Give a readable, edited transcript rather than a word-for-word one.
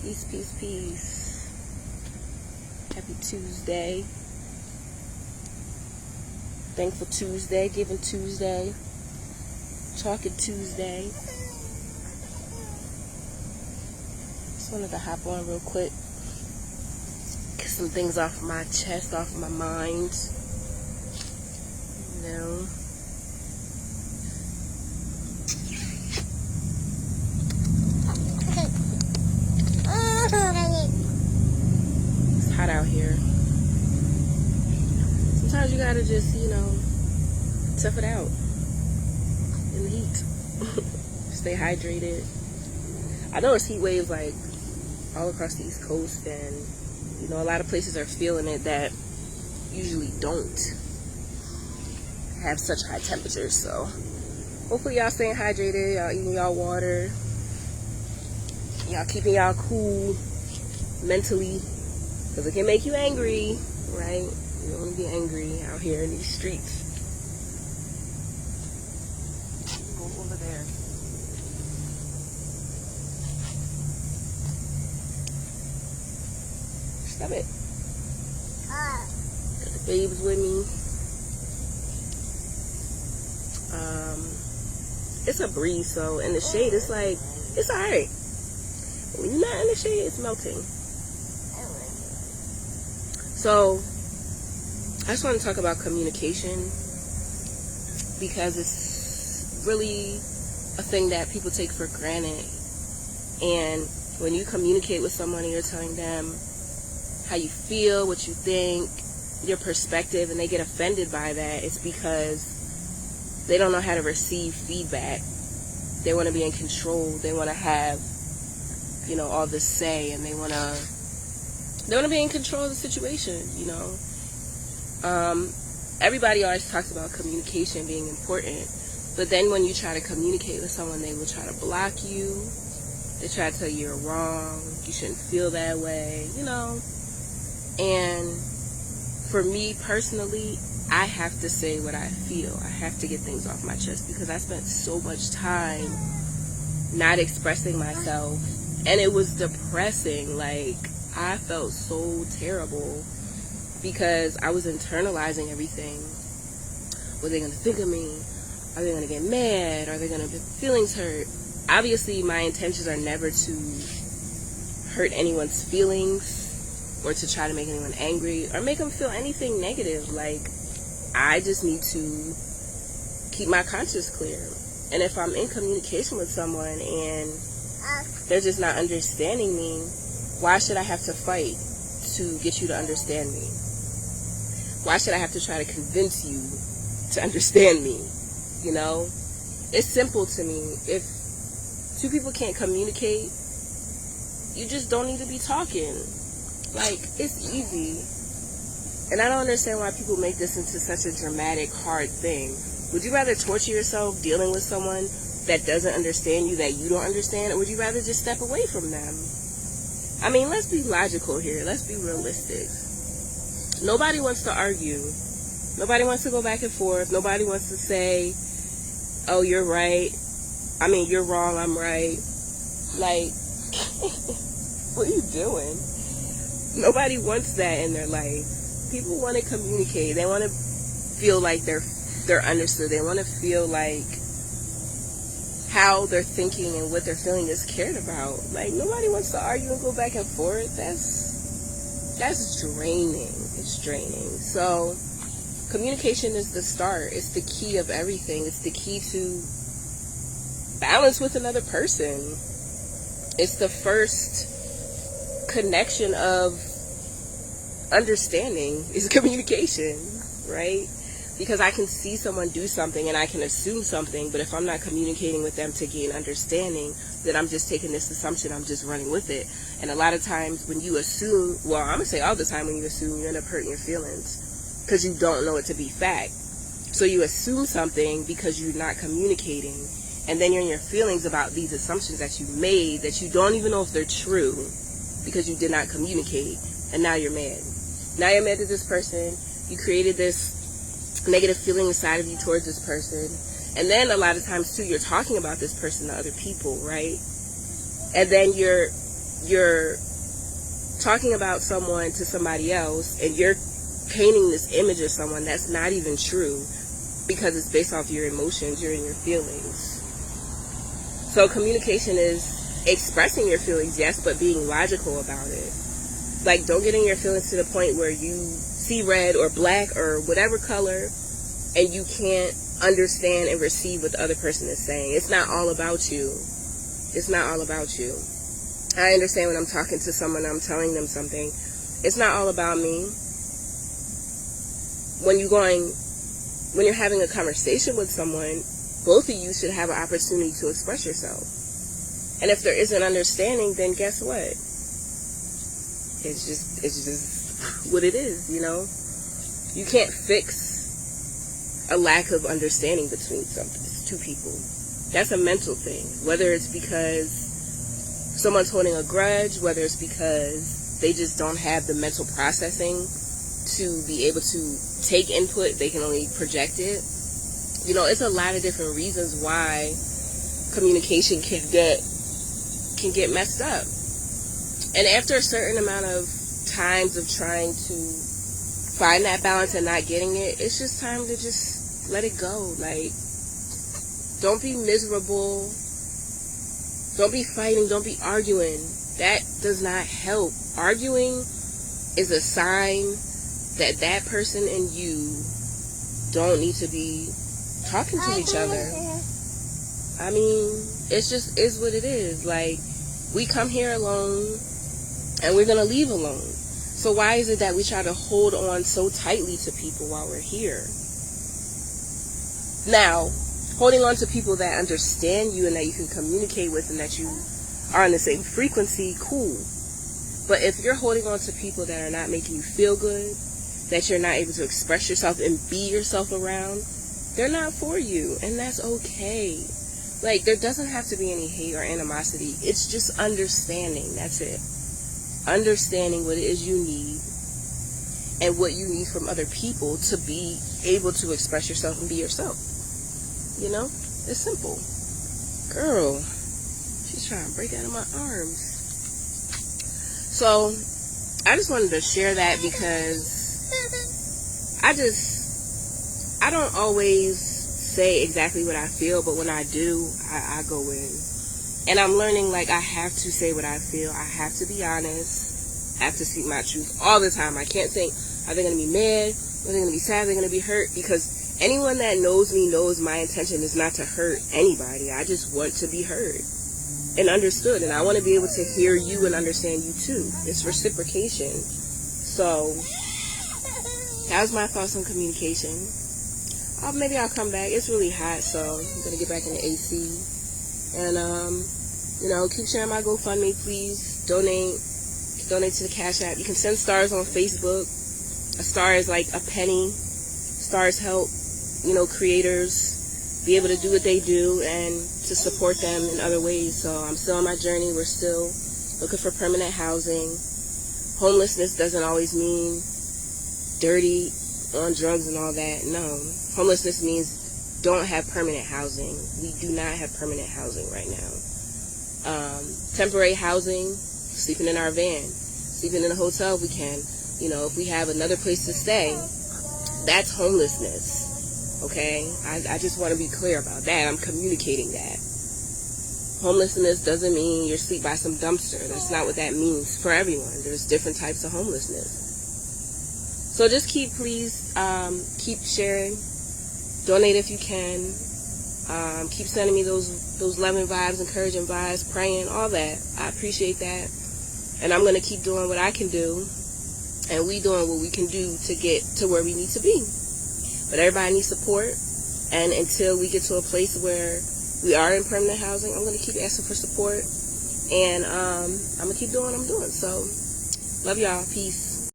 Peace, peace, peace. Happy Tuesday. Thankful Tuesday, Giving Tuesday, Talking Tuesday. Just wanted to hop on real quick. Get some things off my chest, off my mind. You know. It's hot out here. Sometimes you gotta just, tough it out in the heat. Stay hydrated. I know it's heat waves like all across the East Coast, and a lot of places are feeling it that usually don't have such high temperatures. So hopefully y'all staying hydrated, y'all eating y'all water, y'all keeping y'all cool mentally, because it can make you angry, right? You don't want to be angry out here in these streets. Go over there. Stop it. Got the babes with me. It's a breeze, so in the shade, it's like, it's alright. When you're not in the shade, it's melting. So, I just want to talk about communication, because it's really a thing that people take for granted. And when you communicate with someone and you're telling them how you feel, what you think, your perspective, and they get offended by that, it's because they don't know how to receive feedback. They want to be in control. They want to have, all the say, and they want to be in control of the situation, Everybody always talks about communication being important, but then when you try to communicate with someone, they will try to block you. They try to tell you you're wrong, you shouldn't feel that way, And for me personally, I have to say what I feel. I have to get things off my chest, because I spent so much time not expressing myself, and it was depressing. Like, I felt so terrible because I was internalizing everything. What are they going to think of me? Are they going to get mad? Are they going to get feelings hurt? Obviously, my intentions are never to hurt anyone's feelings or to try to make anyone angry or make them feel anything negative. Like, I just need to keep my conscience clear. And if I'm in communication with someone and they're just not understanding me, why should I have to fight to get you to understand me? Why should I have to try to convince you to understand me? It's simple to me. If two people can't communicate, you just don't need to be talking. Like, it's easy. And I don't understand why people make this into such a dramatic, hard thing. Would you rather torture yourself dealing with someone that doesn't understand you, that you don't understand, or would you rather just step away from them? I mean, let's be logical here. Let's be realistic. Nobody wants to argue. Nobody wants to go back and forth. Nobody wants to say, oh, you're right. I mean, you're wrong, I'm right. Like, what are you doing? Nobody wants that in their life. People want to communicate. They want to feel like they're understood. They want to feel like how they're thinking and what they're feeling is cared about. Like, nobody wants to argue and go back and forth. That's draining. It's draining. So, communication is the start. It's the key of everything. It's the key to balance with another person. It's the first connection of understanding is communication, right? Because I can see someone do something and I can assume something, but if I'm not communicating with them to gain understanding, then I'm just taking this assumption, I'm just running with it. And a lot of times when you assume, well, I'm going to say all the time when you assume, you end up hurting your feelings because you don't know it to be fact. So you assume something because you're not communicating, and then you're in your feelings about these assumptions that you made that you don't even know if they're true because you did not communicate, and now you're mad. Now you're mad at this person. You created this negative feeling inside of you towards this person. And then a lot of times too, you're talking about this person to other people, right? And then you're you're talking about someone to somebody else and you're painting this image of someone that's not even true because it's based off your emotions, your feelings. So communication is expressing your feelings, yes, but being logical about it. Like, don't get in your feelings to the point where you see red or black or whatever color and you can't understand and receive what the other person is saying. It's not all about you. It's not all about you. I understand when I'm talking to someone, I'm telling them something. It's not all about me. When you're having a conversation with someone, both of you should have an opportunity to express yourself. And if there is an understanding, then guess what? It's just what it is, you know? You can't fix a lack of understanding between two people. That's a mental thing. Whether it's because someone's holding a grudge, whether it's because they just don't have the mental processing to be able to take input, they can only project it. You know, it's a lot of different reasons why communication can get messed up. And after a certain amount of times of trying to find that balance and not getting it, it's just time to just let it go. Like, don't be miserable. Don't be fighting. Don't be arguing. That does not help. Arguing is a sign that that person and you don't need to be talking to each other. I mean, it's just is what it is. Like, we come here alone and we're going to leave alone. So why is it that we try to hold on so tightly to people while we're here? Now, holding on to people that understand you and that you can communicate with and that you are on the same frequency, cool. But if you're holding on to people that are not making you feel good, that you're not able to express yourself and be yourself around, they're not for you, and that's okay. Like, there doesn't have to be any hate or animosity. It's just understanding. That's it. Understanding what it is you need and what you need from other people to be able to express yourself and be yourself. You know? It's simple. Girl, she's trying to break out of my arms. So, I just wanted to share that because I don't always say exactly what I feel, but when I do, I go in. And I'm learning, like, I have to say what I feel. I have to be honest. I have to speak my truth all the time. I can't think, are they going to be mad? Are they going to be sad? Are they going to be hurt? Because anyone that knows me knows my intention is not to hurt anybody. I just want to be heard and understood. And I want to be able to hear you and understand you too. It's reciprocation. So, that was my thoughts on communication. Maybe I'll come back. It's really hot, so I'm going to get back in the AC. And, keep sharing my GoFundMe, please. Donate to the Cash App. You can send stars on Facebook. A star is like a penny. Stars help, creators be able to do what they do and to support them in other ways. So I'm still on my journey. We're still looking for permanent housing. Homelessness doesn't always mean dirty, on drugs and all that. No. Homelessness means don't have permanent housing. We do not have permanent housing right now. Temporary housing, sleeping in our van, sleeping in a hotel if we can. If we have another place to stay, that's homelessness. Okay? I just want to be clear about that. I'm communicating that. Homelessness doesn't mean you're asleep by some dumpster. That's not what that means for everyone. There's different types of homelessness. So just keep sharing. Donate if you can. Keep sending me those loving vibes, encouraging vibes, praying, all that. I appreciate that. And I'm going to keep doing what I can do. And we doing what we can do to get to where we need to be. But everybody needs support. And until we get to a place where we are in permanent housing, I'm going to keep asking for support. And I'm going to keep doing what I'm doing. So, love y'all. Peace.